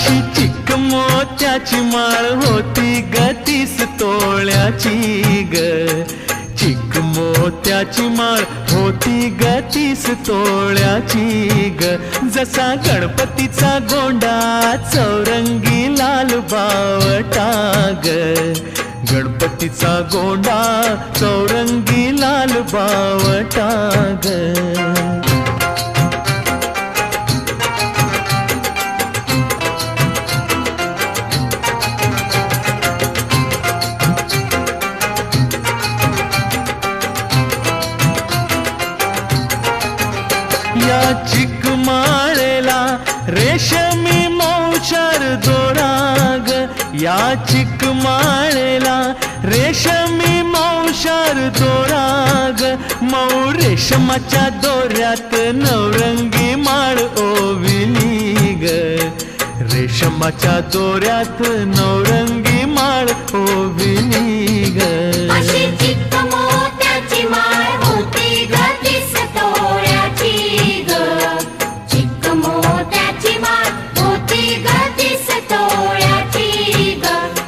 अशी चिक मोत्याची माळ होती ग 30 तोळ्याची ग. चिक मोत्याची माळ होती ग 30 तोळ्याची ग. जसा गणपतीचा गोंडा चौरंगी लाल बावटा ग. गणपतीचा गोंडा चौरंगी लाल बावटा ग. या चिक माळेला रेशमी मौचार दोराग. या चिक माळेला रेशमी मौचार दोराग. मऊ रेशमाच्या दोऱ्यात नवरंगी माळ ओविली ग. रेशमाच्या दोऱ्यात नवरंगी माळ ओविली ग. अशी चिक मोत्याची माळ होती ग 30 तोळ्याची ग. चिक मोत्याची माळ होती ग 30 तोळ्याची ग.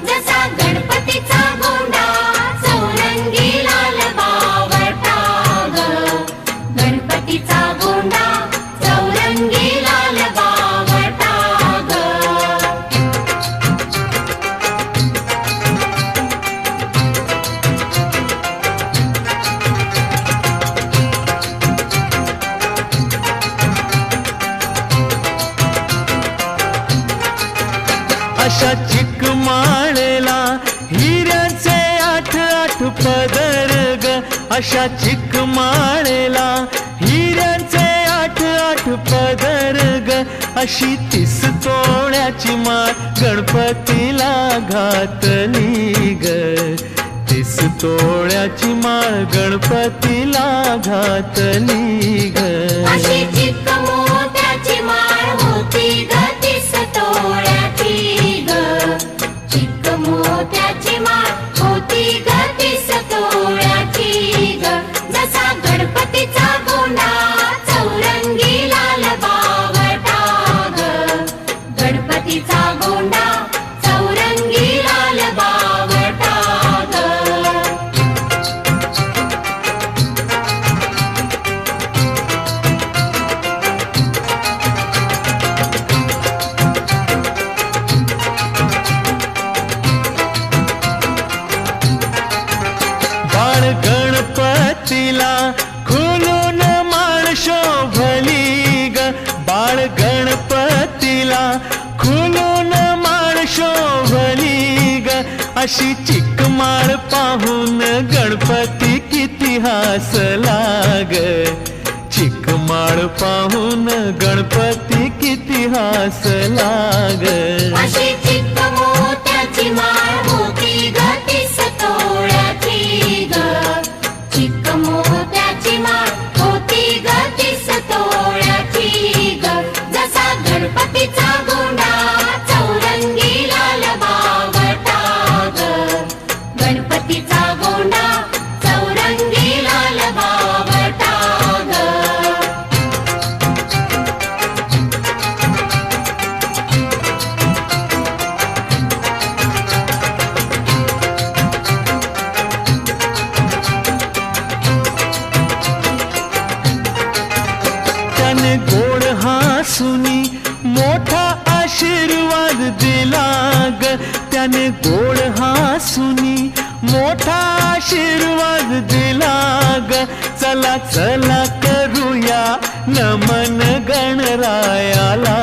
जसा गणपतीचा गोंडा चौरंगी लाल बावटा ग. गणपतीचा गोंडा चौरंगी लाल बावटा ग. अशा चिक माळेला हिऱ्याचे 8 पदर ग. अशा चिक माळेला हिऱ्याचे 8 पदर ग. अशी 30 तोळ्याची माळ गणपतीला घातली ग. 30 तोळ्याची माळ गणपतीला घातली ग. अशी चिक मोत्याची माळ होती ग 30 तोळ्याची ग. चिक मोत्याची माळ होती ग 30 तोळ्याची ग. जसा गणपतीचा गोंडा चौरंगी लाल बावटा ग. गणपतीचा गोंडा चौरंगी लाल बावटा ग. बाळ गणपतीला खुलून माळ शोभली ग. बाळ गणपतीला खुलून माळ शोभली ग. अशी चिक माळ पाहून गणपती किती हसला ग. चिक माळ पाहून गणपती किती हसला ग. अशी चिक मोत्याची माळ होती ग 30 तोळ्याची ग. चिक मोत्याची माळ होती ग 30 तोळ्याची ग. जसा गणपतीचा गोंडा चौरंगी लाल बावटा ग. गणपतीचा गोंडा चौरंगी लाल बावटा ग. त्याने गोड हसूनी मोठा आशीर्वाद दिला ग. त्याने गोड हसूनी मोठा आशीर्वाद दिला ग. चला चला करूया नमन गणरायाला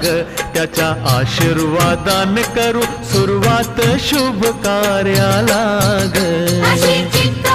ग. त्याच्या आशीर्वादाने करू सुरुवात शुभ कार्याला ग. अशी चिक